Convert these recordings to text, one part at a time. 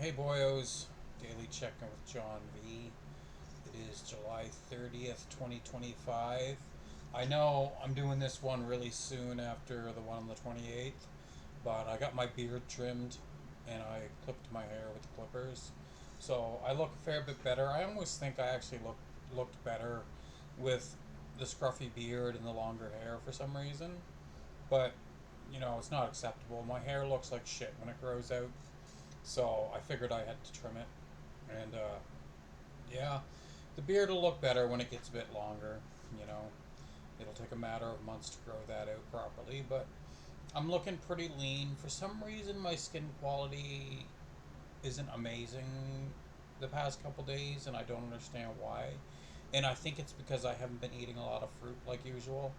Hey boyos, daily check-in with John V. It is July 30th, 2025. I know I'm doing this one really soon after the one on the 28th, but I got my beard trimmed and I clipped my hair with the clippers. So I look a fair bit better. I almost think I actually looked better with the scruffy beard and the longer hair for some reason. But, it's not acceptable. My hair looks like shit when it grows out. So I figured I had to trim it. And yeah, the beard will look better when it gets a bit longer. You know, it'll take a matter of months to grow that out properly. But I'm looking pretty lean. For some reason, my skin quality isn't amazing the past couple days, and I don't understand why. And I think it's because I haven't been eating a lot of fruit like usual.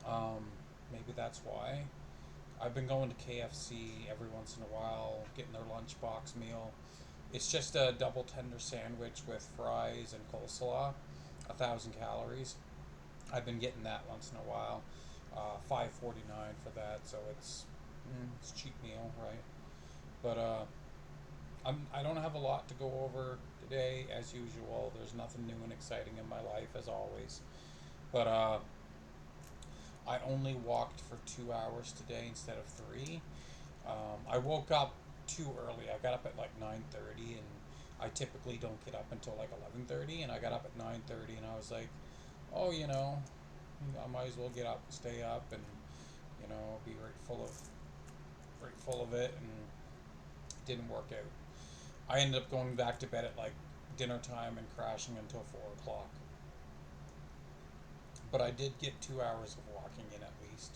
Um, Maybe that's why. I've been going to KFC every once in a while, getting their lunchbox meal. It's just a double tender sandwich with fries and coleslaw, 1,000 calories. I've been getting that once in a while. $5.49 for that, so it's a cheap meal, right? But I don't have a lot to go over today, as usual. There's nothing new and exciting in my life, as always. But I only walked for 2 hours today instead of three. I woke up too early. I got up at like 9:30, and I typically don't get up until like 11:30. And I got up at 9:30, and I was like, oh, I might as well get up, stay up, and be right full of it, and it didn't work out. I ended up going back to bed at like dinner time and crashing until 4 o'clock. But I did get 2 hours of walking in at least.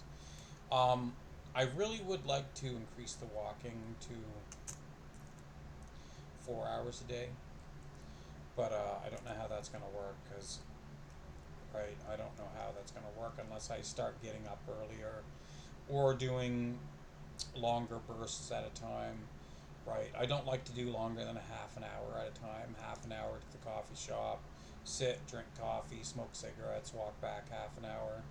Um, I really would like to increase the walking to 4 hours a day, but I don't know how that's going to work because, right, I don't know how that's going to work unless I start getting up earlier or doing longer bursts at a time, right? I don't like to do longer than a half an hour at a time, half an hour to the coffee shop, sit, drink coffee, smoke cigarettes, walk back half an hour.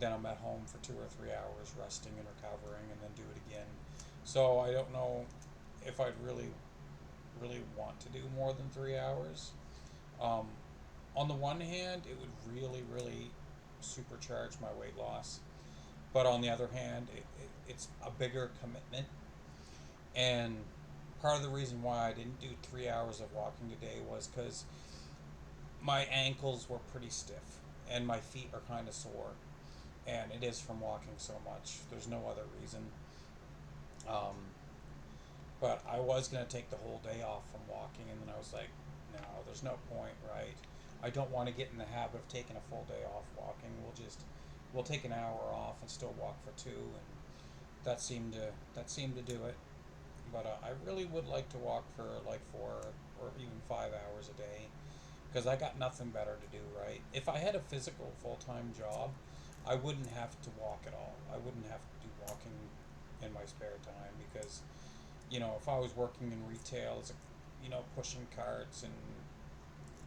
Then I'm at home for 2 or 3 hours resting and recovering and then do it again. So I don't know if I'd really want to do more than 3 hours. Um, on the one hand, it would really supercharge my weight loss. But on the other hand, it's a bigger commitment. And part of the reason why I didn't do 3 hours of walking today was because my ankles were pretty stiff and my feet are kind of sore. And it is from walking so much. There's no other reason. Um, but I was going to take the whole day off from walking, and then I was like, no, there's no point, right? I don't want to get in the habit of taking a full day off walking. We'll take an hour off and still walk for two, and that seemed to do it. But I really would like to walk for like 4 or even 5 hours a day because I got nothing better to do, right? If I had a physical full time job, I wouldn't have to walk at all. I wouldn't have to do walking in my spare time because if I was working in retail as pushing carts and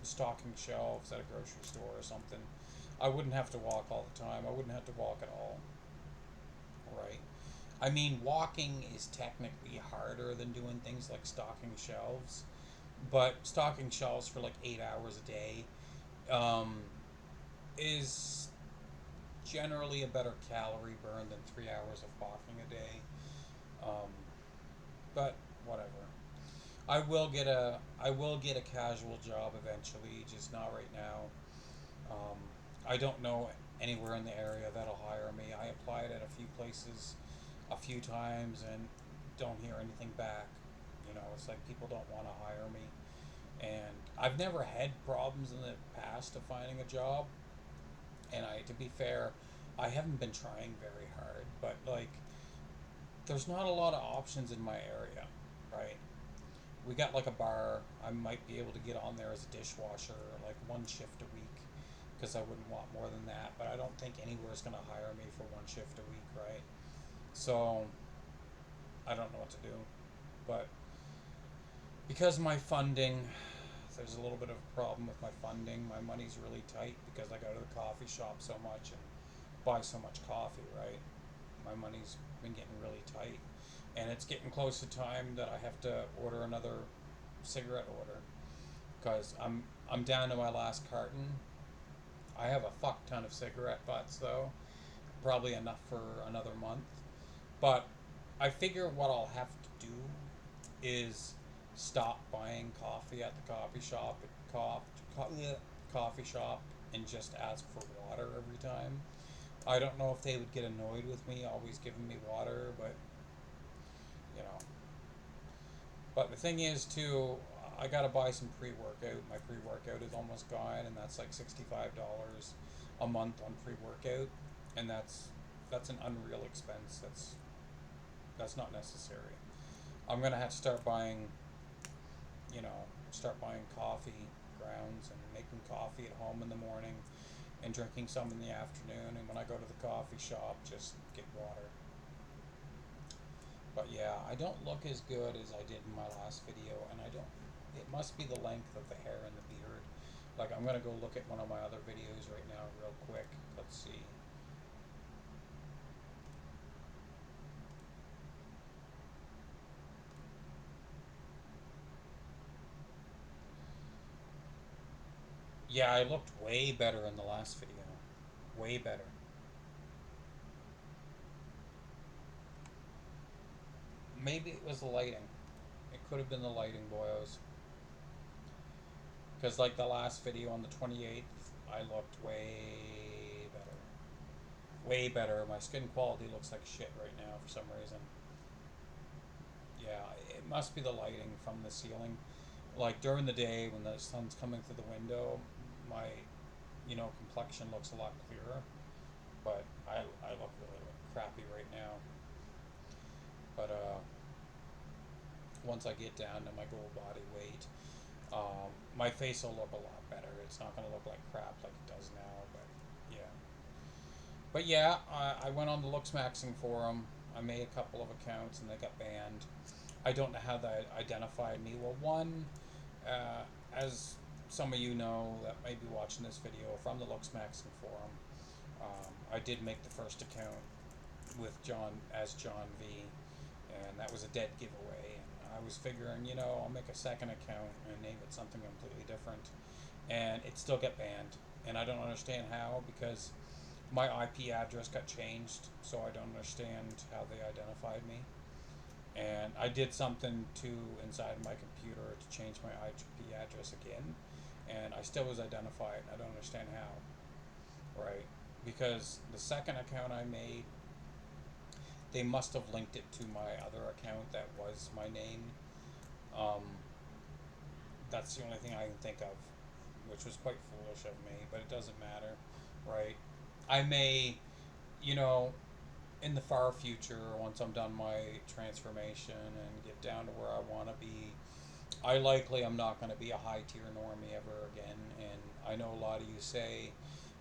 stocking shelves at a grocery store or something, I wouldn't have to walk all the time. I wouldn't have to walk at all, right? I mean, walking is technically harder than doing things like stocking shelves, but stocking shelves for like 8 hours a day um, is generally a better calorie burn than 3 hours of walking a day. Um, but whatever. I will get a casual job eventually, just not right now. Um, I don't know anywhere in the area that'll hire me. I applied at a few places a few times and don't hear anything back. It's like people don't want to hire me. And I've never had problems in the past of finding a job. And to be fair, I haven't been trying very hard. But like, there's not a lot of options in my area, right? We got like a bar. I might be able to get on there as a dishwasher, like one shift a week, because I wouldn't want more than that. But I don't think anywhere's gonna hire me for one shift a week, right? So I don't know what to do. But because my funding, there's a little bit of a problem with my funding. My money's really tight because I go to the coffee shop so much and buy so much coffee, right? My money's been getting really tight. and it's getting close to time that I have to order another cigarette order because I'm down to my last carton. I have a fuck ton of cigarette butts though, probably enough for another month. But I figure what I'll have to do is stop buying coffee at the coffee shop, coffee shop, and just ask for water every time. I don't know if they would get annoyed with me always giving me water, but you know. But the thing is too, I gotta buy some pre-workout. My pre-workout is almost gone, and that's like $65 a month on pre-workout, and that's an unreal expense. That's not necessary. I'm gonna have to start buying coffee grounds and making coffee at home in the morning and drinking some in the afternoon. And when I go to the coffee shop, just get water. But yeah, I don't look as good as I did in my last video, and I don't. It must be the length of the hair and the beard. Like, I'm gonna go look at one of my other videos right now, real quick. Let's see. Yeah, I looked way better in the last video. Way better. Maybe it was the lighting. It could have been the lighting, boyos. Because, like, the last video on the 28th, I looked way better. Way better. My skin quality looks like shit right now for some reason. Yeah, it must be the lighting from the ceiling. Like, during the day when the sun's coming through the window, my, complexion looks a lot clearer. But I look really crappy right now. But, once I get down to my goal body weight, my face will look a lot better. It's not going to look like crap like it does now, but yeah. But yeah, I went on the Looks Maxing forum. I made a couple of accounts and they got banned. I don't know how they identified me. Well, one, as some of you know that may be watching this video from the Looks Maxing forum, I did make the first account with John V, and that was a dead giveaway. And I was figuring, I'll make a second account and name it something completely different, and it still got banned. And I don't understand how, because my IP address got changed, so I don't understand how they identified me. And I did something to inside my computer to change my IP address again, and I still was identified. I don't understand how, right? Because the second account I made, they must have linked it to my other account that was my name. Um, that's the only thing I can think of, which was quite foolish of me, but it doesn't matter, right? I may, you know, in the far future, once I'm done my transformation and get down to where I want to be, I likely am not going to be a high tier normie ever again. And I know a lot of you say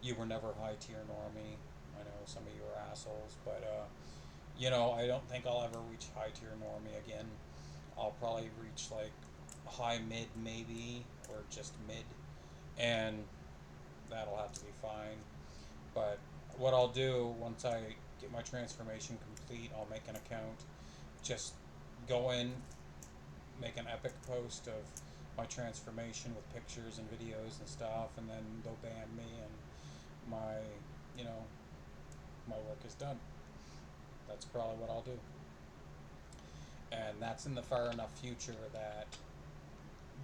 you were never high tier normie. I know some of you are assholes, but I don't think I'll ever reach high tier normie again. I'll probably reach like high mid maybe, or just mid, and that'll have to be fine. But what I'll do once I get my transformation complete, I'll make an account, just go in, make an epic post of my transformation with pictures and videos and stuff, and then they'll ban me, and you know, my work is done. That's probably what I'll do. And that's in the far enough future that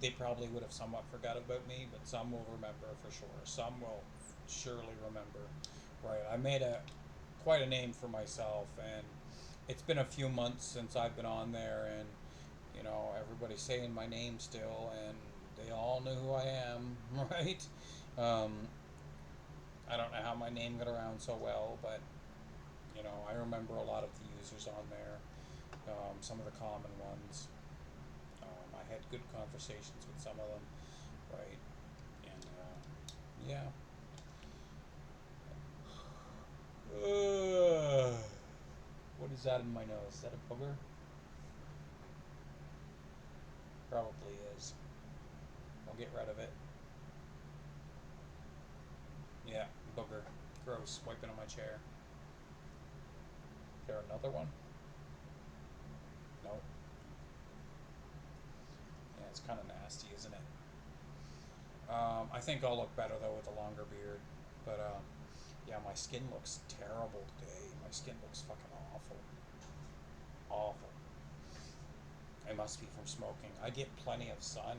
they probably would have somewhat forgot about me, but some will remember for sure. Some will surely remember. Right, I made quite a name for myself, and it's been a few months since I've been on there, and everybody's saying my name still, and they all know who I am, right? Um, I don't know how my name got around so well, but I remember a lot of the users on there, some of the common ones. I had good conversations with some of them, right? And yeah. What is that in my nose? Is that a booger? Probably is. I'll get rid of it. Yeah, booger. Gross. Wiping on my chair. Is there another one? it's kind of nasty, isn't it? I think I'll look better though with a longer beard. But yeah, my skin looks terrible today. My skin looks fucking awful. Awful. It must be from smoking. I get plenty of sun,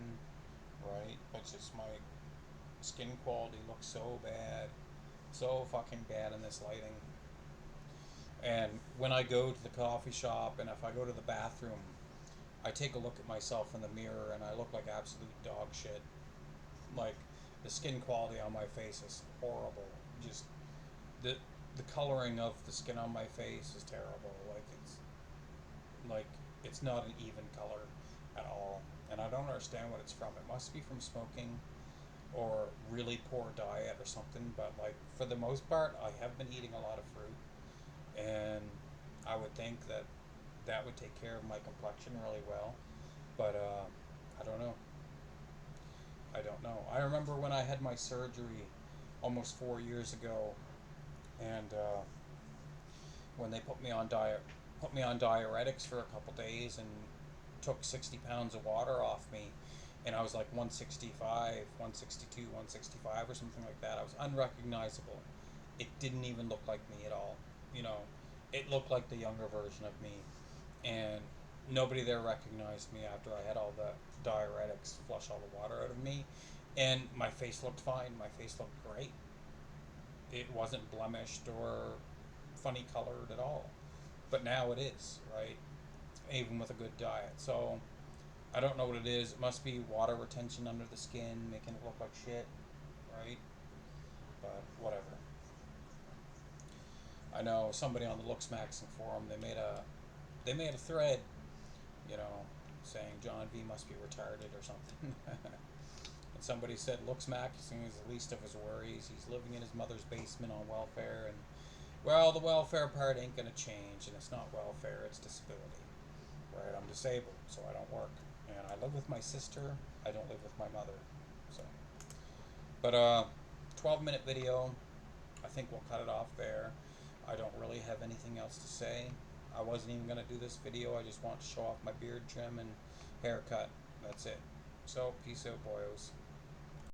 right? But just my skin quality looks so bad. So fucking bad in this lighting. And when I go to the coffee shop and if I go to the bathroom, I take a look at myself in the mirror and I look like absolute dog shit. Like the skin quality on my face is horrible. Just the the coloring of the skin on my face is terrible. Like it's not an even color at all. And I don't understand what it's from. It must be from smoking or really poor diet or something, but like for the most part I have been eating a lot of fruit and I would think that that would take care of my complexion really well. But I don't know. I don't know. I remember when I had my surgery almost 4 years ago, and when they put me on diuretics for a couple days and took 60 pounds of water off me, and I was like 165, 162, 165 or something like that. I was unrecognizable. It didn't even look like me at all. You know, it looked like the younger version of me, and nobody there recognized me after I had all the diuretics flush all the water out of me, and my face looked fine. My face looked great. It wasn't blemished or funny colored at all. But now it is, right? Even with a good diet. So I don't know what it is. It must be water retention under the skin, making it look like shit, right? But whatever. I know somebody on the Looks Maxing forum. They made a thread, you know, saying John V must be retarded or something. And somebody said Looks Maxing is the least of his worries. He's living in his mother's basement on welfare, and well, the welfare part ain't gonna change, and it's not welfare, it's disability. Right? I'm disabled, so I don't work, and I live with my sister. I don't live with my mother. So, but 12-minute video. I think we'll cut it off there. I don't really have anything else to say. I wasn't even gonna do this video. I just want to show off my beard trim and haircut. That's it. So, peace out, boyos.